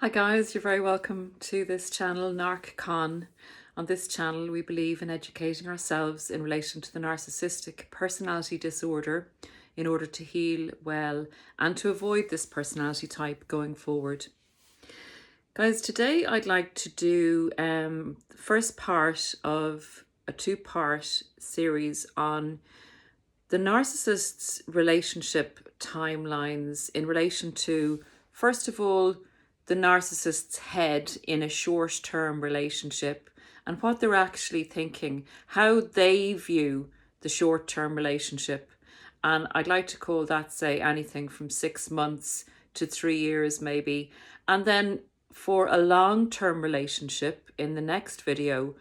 Hi guys, you're very welcome to this channel, narcscon. On this channel we believe in educating ourselves in relation to the narcissistic personality disorder in order to heal well and to avoid this personality type going forward. Guys, today I'd like to do the first part of a two-part series on the narcissist's relationship timelines in relation to, first of all, the narcissist's head in a short-term relationship and what they're actually thinking, how they view the short-term relationship. And I'd like to call that, say, anything from 6 months to 3 years maybe. And then for a long-term relationship in the next video,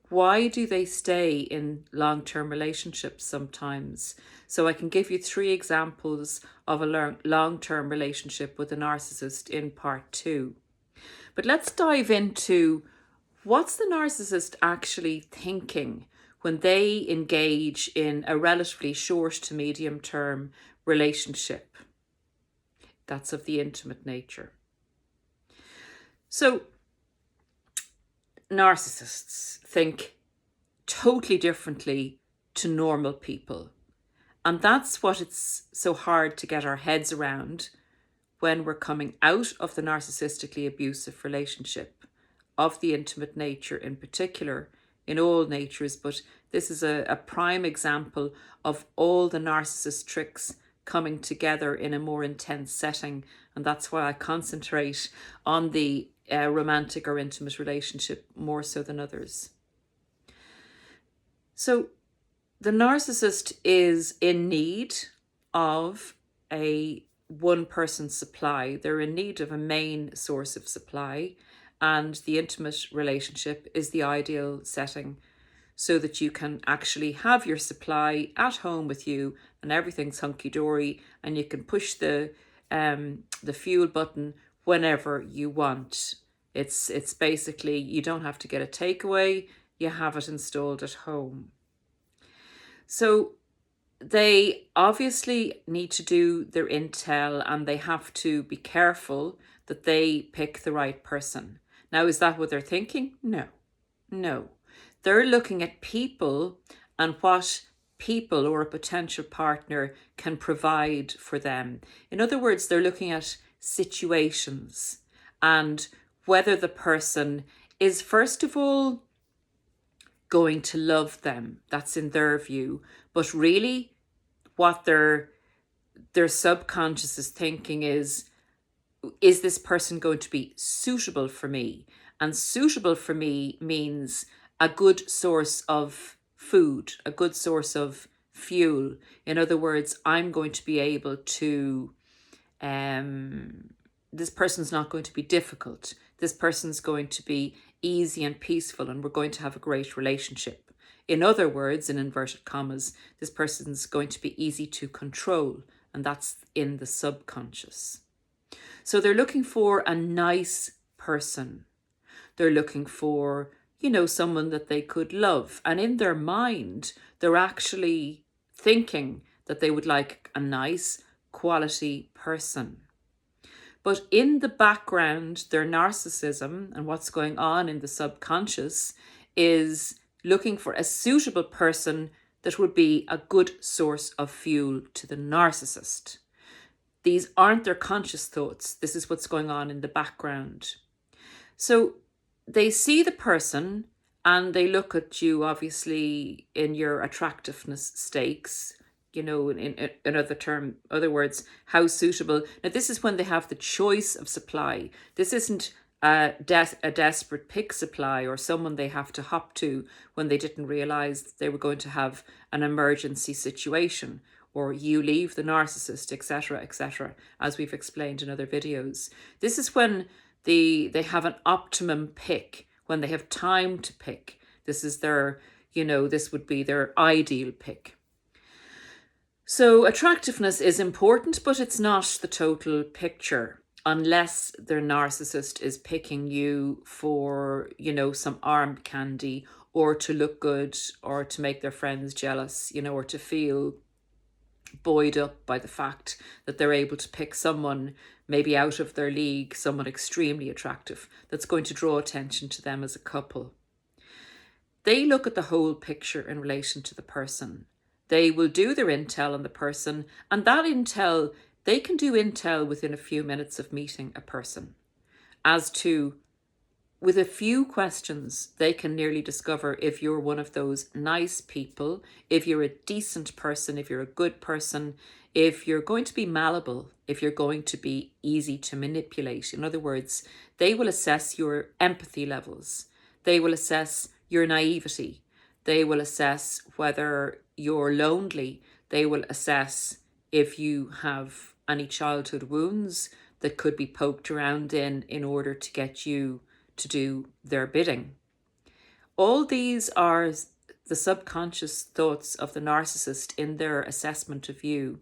why do they stay in long-term relationships sometimes? So I can give you 3 examples of a long-term relationship with a narcissist in part 2. But let's dive into what's the narcissist actually thinking when they engage in a relatively short to medium term relationship that's of the intimate nature. So narcissists think totally differently to normal people. And that's what it's so hard to get our heads around when we're coming out of the narcissistically abusive relationship, of the intimate nature in particular, in all natures. But this is a prime example of all the narcissist tricks coming together in a more intense setting. And that's why I concentrate on the romantic or intimate relationship more so than others. So the narcissist is in need of a one-person supply. They're in need of a main source of supply, and the intimate relationship is the ideal setting so that you can actually have your supply at home with you and everything's hunky-dory and you can push the fuel button whenever you want. It's basically, you don't have to get a takeaway, you have it installed at home. So they obviously need to do their intel and they have to be careful that they pick the right person. Now, is that what they're thinking? No. They're looking at people and what people or a potential partner can provide for them. In other words, they're looking at situations and whether the person is, first of all, going to love them. That's in their view. But really, what their subconscious is thinking is this person going to be suitable for me? And suitable for me means a good source of food, a good source of fuel. In other words, I'm going to be able to, this person's not going to be difficult. This person's going to be easy and peaceful, and we're going to have a great relationship. In other words, in inverted commas, this person's going to be easy to control, and that's in the subconscious. So they're looking for a nice person. They're looking for, someone that they could love. And in their mind, they're actually thinking that they would like a nice, quality person. But in the background, their narcissism and what's going on in the subconscious is looking for a suitable person that would be a good source of fuel to the narcissist. These aren't their conscious thoughts. This is what's going on in the background. So they see the person and they look at you, obviously, in your attractiveness stakes, in other words, how suitable. Now, this is when they have the choice of supply. This isn't a desperate pick supply or someone they have to hop to when they didn't realize they were going to have an emergency situation, or you leave the narcissist, etc., as we've explained in other videos. This is when they have an optimum pick, when they have time to pick. This is their, this would be their ideal pick. So attractiveness is important, but it's not the total picture unless their narcissist is picking you for, some arm candy or to look good or to make their friends jealous, or to feel buoyed up by the fact that they're able to pick someone maybe out of their league, someone extremely attractive that's going to draw attention to them as a couple. They look at the whole picture in relation to the person. They will do their intel on the person, and that intel, they can do intel within a few minutes of meeting a person. As to, with a few questions, they can nearly discover if you're one of those nice people, if you're a decent person, if you're a good person, if you're going to be malleable, if you're going to be easy to manipulate. In other words, they will assess your empathy levels. They will assess your naivety. They will assess whether you're lonely. They will assess if you have any childhood wounds that could be poked around in order to get you to do their bidding. All these are the subconscious thoughts of the narcissist in their assessment of you.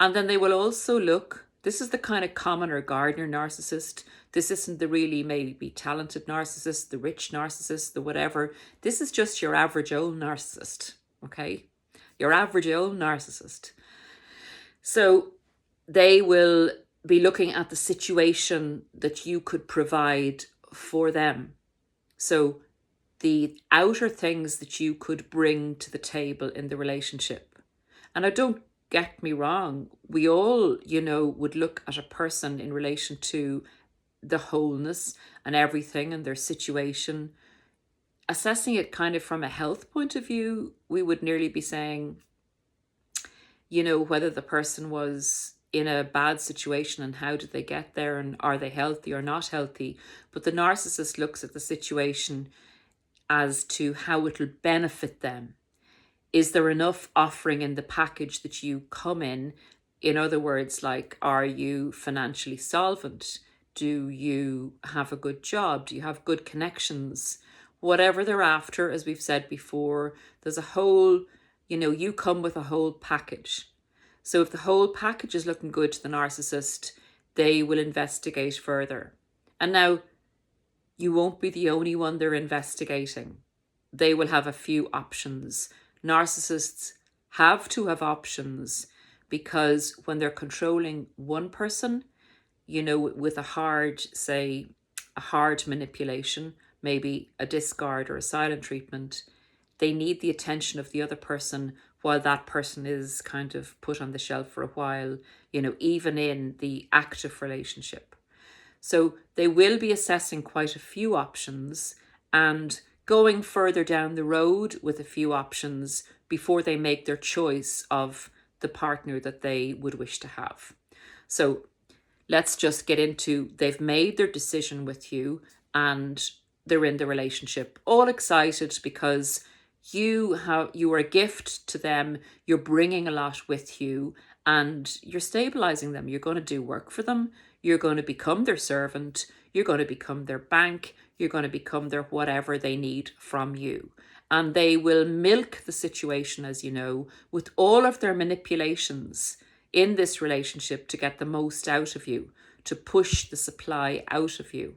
And then they will also look, this is the kind of commoner gardener narcissist. This isn't the really maybe talented narcissist, the rich narcissist, the whatever. This is just your average old narcissist, okay? Your average old narcissist. So they will be looking at the situation that you could provide for them. So the outer things that you could bring to the table in the relationship. And I don't get me wrong, we all, would look at a person in relation to the wholeness and everything and their situation. Assessing it kind of from a health point of view, we would nearly be saying, whether the person was in a bad situation and how did they get there and are they healthy or not healthy. But the narcissist looks at the situation as to how it'll benefit them. Is there enough offering in the package that you come in? In other words, like, are you financially solvent? Do you have a good job? Do you have good connections? Whatever they're after, as we've said before, there's a whole, you come with a whole package. So if the whole package is looking good to the narcissist, they will investigate further. And now, you won't be the only one they're investigating. They will have a few options. Narcissists have to have options because when they're controlling one person, with a hard manipulation, maybe a discard or a silent treatment, they need the attention of the other person while that person is kind of put on the shelf for a while, even in the active relationship. So they will be assessing quite a few options and going further down the road with a few options before they make their choice of the partner that they would wish to have. So let's just get into, they've made their decision with you and they're in the relationship, all excited because you are a gift to them, you're bringing a lot with you and you're stabilizing them. You're going to do work for them, you're going to become their servant, you're going to become their bank, you're going to become their whatever they need from you. And they will milk the situation, as you know, with all of their manipulations in this relationship to get the most out of you, to push the supply out of you.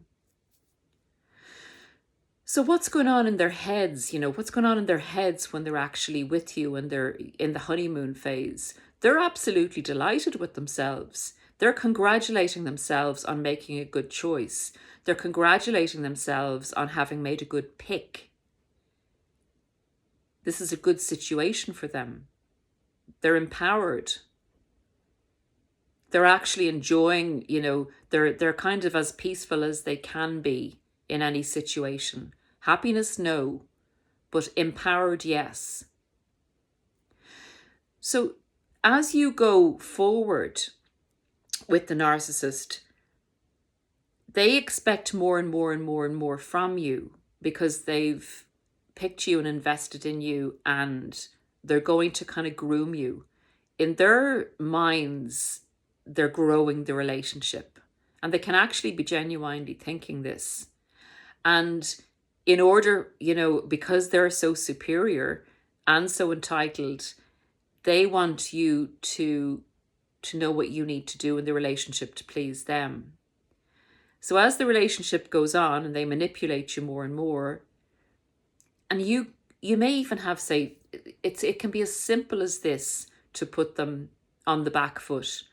So what's going on in their heads? What's going on in their heads when they're actually with you and they're in the honeymoon phase? They're absolutely delighted with themselves. They're congratulating themselves on making a good choice. They're congratulating themselves on having made a good pick. This is a good situation for them. They're empowered. They're actually enjoying, they're kind of as peaceful as they can be in any situation. Happiness, no, but empowered, yes. So as you go forward with the narcissist, they expect more and more and more and more from you because they've picked you and invested in you and they're going to kind of groom you. In their minds, they're growing the relationship and they can actually be genuinely thinking this. And in order, because they're so superior and so entitled, they want you to know what you need to do in the relationship to please them. So as the relationship goes on and they manipulate you more and more, and you may even have, it can be as simple as this to put them on the back foot.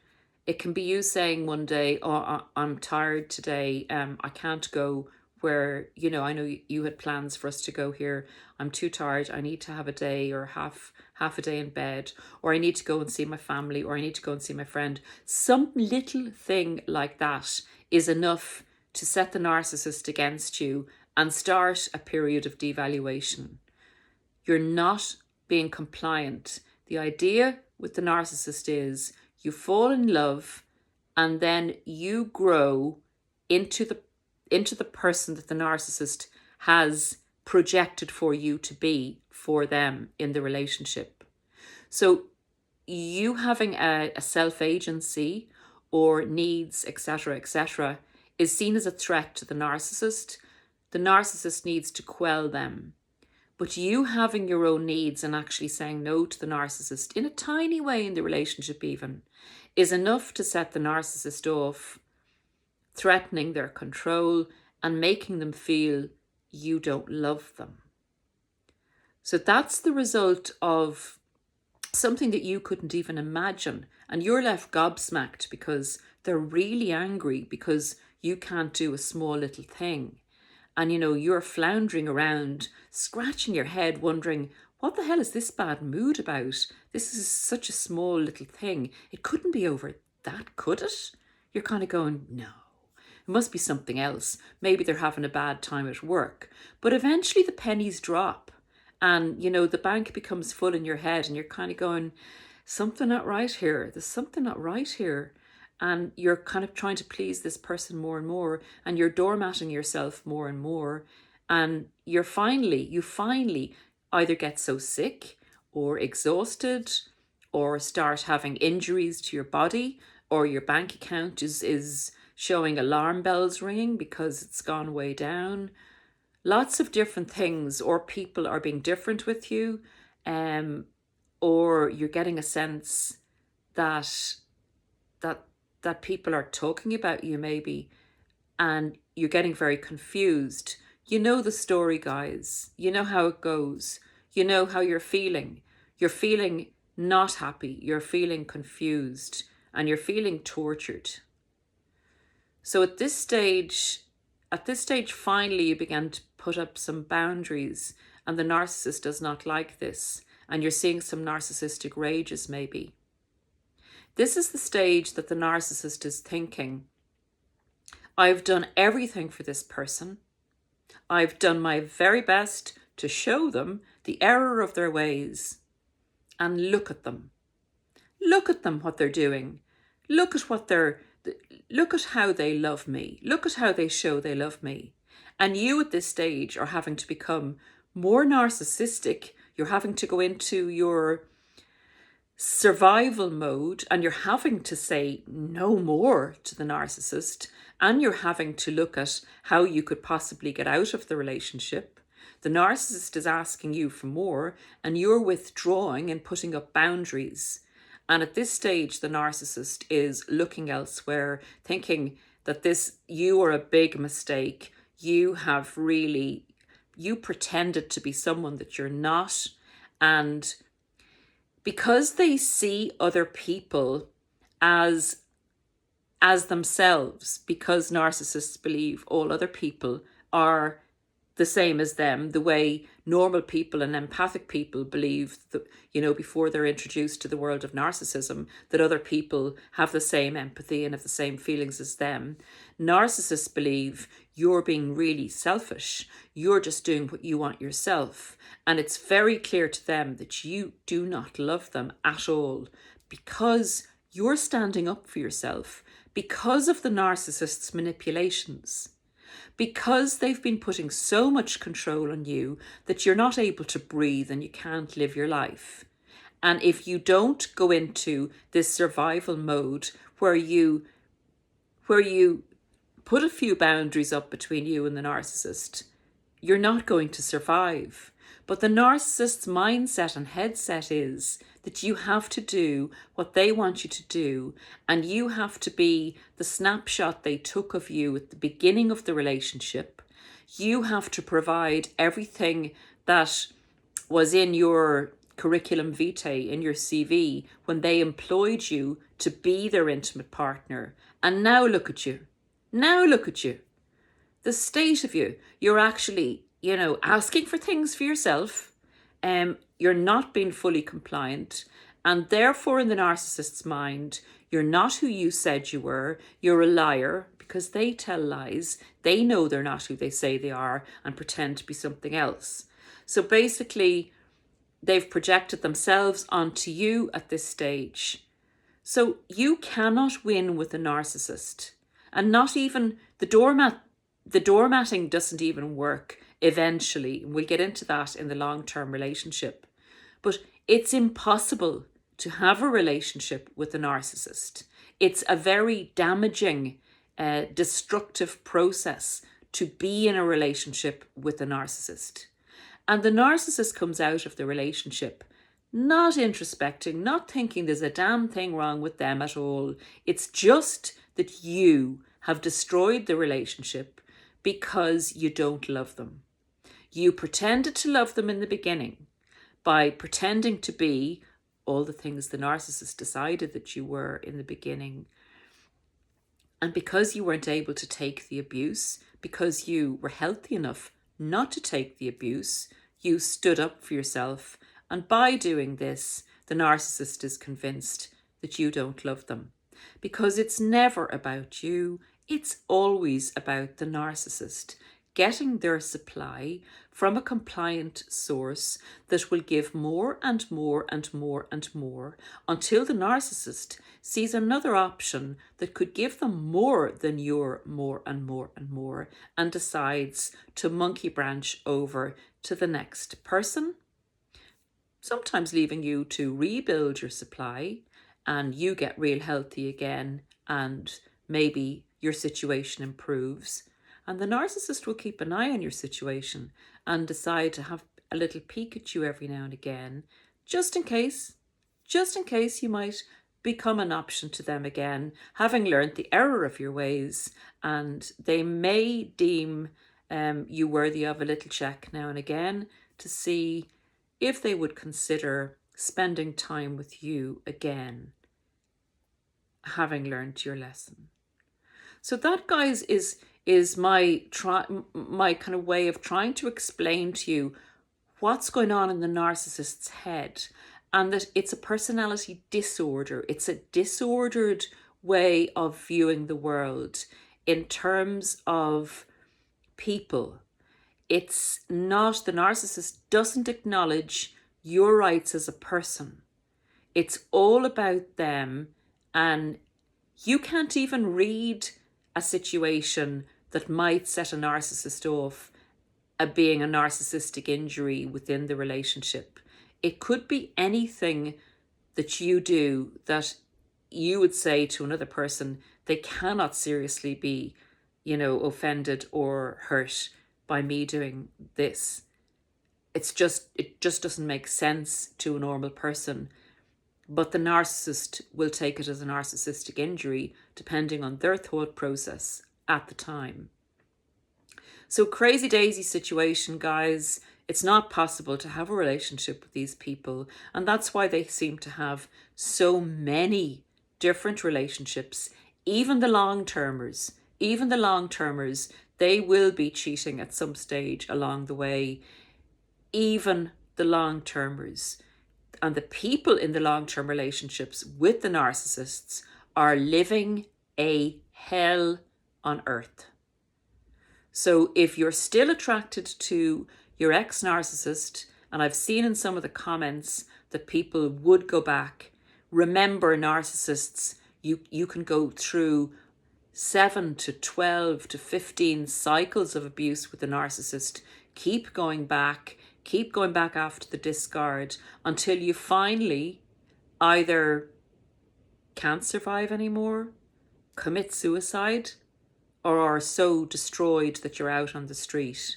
It can be you saying one day, oh, I'm tired today. I can't go where, I know you had plans for us to go here. I'm too tired. I need to have a day or half a day in bed, or I need to go and see my family, or I need to go and see my friend. Some little thing like that is enough to set the narcissist against you and start a period of devaluation. You're not being compliant. The idea with the narcissist is you fall in love and then you grow into the person that the narcissist has projected for you to be for them in the relationship. So you having a self-agency or needs, etc., etc., is seen as a threat to the narcissist. The narcissist needs to quell them. But you having your own needs and actually saying no to the narcissist in a tiny way in the relationship even is enough to set the narcissist off, threatening their control and making them feel you don't love them. So that's the result of something that you couldn't even imagine. And you're left gobsmacked because they're really angry because you can't do a small little thing. And, you're floundering around, scratching your head, wondering, what the hell is this bad mood about? This is such a small little thing. It couldn't be over that, could it? You're kind of going, no, it must be something else. Maybe they're having a bad time at work. But eventually the pennies drop and, the bank becomes full in your head and you're kind of going, something not right here. There's something not right here. And you're kind of trying to please this person more and more, and you're doormatting yourself more and more. And you finally either get so sick or exhausted or start having injuries to your body, or your bank account is showing alarm bells ringing because it's gone way down. Lots of different things, or people are being different with you, or you're getting a sense that people are talking about you maybe, and you're getting very confused. You know the story, guys. You know how it goes. You know how you're feeling. You're feeling not happy. You're feeling confused, and you're feeling tortured. So at this stage, finally you begin to put up some boundaries, and the narcissist does not like this, and you're seeing some narcissistic rages maybe. This is the stage that the narcissist is thinking, I've done everything for this person. I've done my very best to show them the error of their ways. And look at them. Look at them, what they're doing. Look at how they love me. Look at how they show they love me. And you at this stage are having to become more narcissistic. You're having to go into your survival mode, and you're having to say no more to the narcissist, and you're having to look at how you could possibly get out of the relationship. The narcissist is asking you for more, and you're withdrawing and putting up boundaries. And at this stage, the narcissist is looking elsewhere, thinking that you are a big mistake. You pretended to be someone that you're not. And because they see other people as themselves, because narcissists believe all other people are the same as them, the way normal people and empathic people believe that, before they're introduced to the world of narcissism, that other people have the same empathy and have the same feelings as them. Narcissists believe you're being really selfish. You're just doing what you want yourself. And it's very clear to them that you do not love them at all, because you're standing up for yourself, because of the narcissist's manipulations. Because they've been putting so much control on you that you're not able to breathe and you can't live your life. And if you don't go into this survival mode where you put a few boundaries up between you and the narcissist, you're not going to survive. But the narcissist's mindset and headset is that you have to do what they want you to do, and you have to be the snapshot they took of you at the beginning of the relationship. You have to provide everything that was in your curriculum vitae in your CV when they employed you to be their intimate partner. And now look at you. Now look at you. The state of you. You're actually, asking for things for yourself. You're not being fully compliant. And therefore, in the narcissist's mind, you're not who you said you were. You're a liar because they tell lies. They know they're not who they say they are and pretend to be something else. So basically, they've projected themselves onto you at this stage. So you cannot win with a narcissist. And not even the doormatting doesn't even work eventually. We'll get into that in the long-term relationship. But it's impossible to have a relationship with a narcissist. It's a very damaging, destructive process to be in a relationship with a narcissist. And the narcissist comes out of the relationship not introspecting, not thinking there's a damn thing wrong with them at all. It's just that you have destroyed the relationship because you don't love them. You pretended to love them in the beginning by pretending to be all the things the narcissist decided that you were in the beginning. And because you weren't able to take the abuse, because you were healthy enough not to take the abuse, you stood up for yourself. And by doing this, the narcissist is convinced that you don't love them. Because it's never about you, it's always about the narcissist getting their supply from a compliant source that will give more and more and more and more until the narcissist sees another option that could give them more than your more and more and more and decides to monkey branch over to the next person, sometimes leaving you to rebuild your supply and you get real healthy again and maybe your situation improves. And the narcissist will keep an eye on your situation and decide to have a little peek at you every now and again, just in case you might become an option to them again, having learned the error of your ways, and they may deem you worthy of a little check now and again to see if they would consider spending time with you again, having learned your lesson. So that, guys, is my kind of way of trying to explain to you what's going on in the narcissist's head, and that it's a personality disorder. It's a disordered way of viewing the world in terms of people. It's not, the narcissist doesn't acknowledge your rights as a person. It's all about them, and you can't even read a situation that might set a narcissist off being a narcissistic injury within the relationship. It could be anything that you do that you would say to another person, they cannot seriously be, offended or hurt by me doing this. It just doesn't make sense to a normal person. But the narcissist will take it as a narcissistic injury depending on their thought process at the time. So crazy daisy situation, guys. It's not possible to have a relationship with these people. And that's why they seem to have so many different relationships. Even the long-termers, they will be cheating at some stage along the way. Even the long-termers. And the people in the long-term relationships with the narcissists are living a hell on earth. So if you're still attracted to your ex-narcissist, and I've seen in some of the comments that people would go back, remember, narcissists, you can go through 7 to 12 to 15 cycles of abuse with the narcissist. Keep going back after the discard until you finally either can't survive anymore, commit suicide, or are so destroyed that you're out on the street.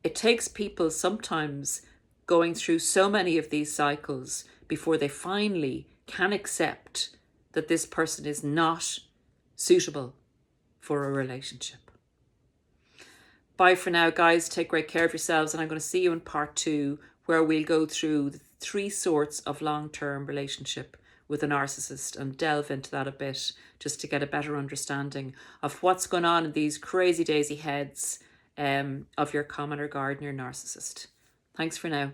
It takes people sometimes going through so many of these cycles before they finally can accept that this person is not suitable for a relationship. Bye for now, guys. Take great care of yourselves, and I'm going to see you in part 2 where we'll go through the 3 sorts of long-term relationship with a narcissist and delve into that a bit, just to get a better understanding of what's going on in these crazy daisy heads of your commoner gardener narcissist. Thanks for now.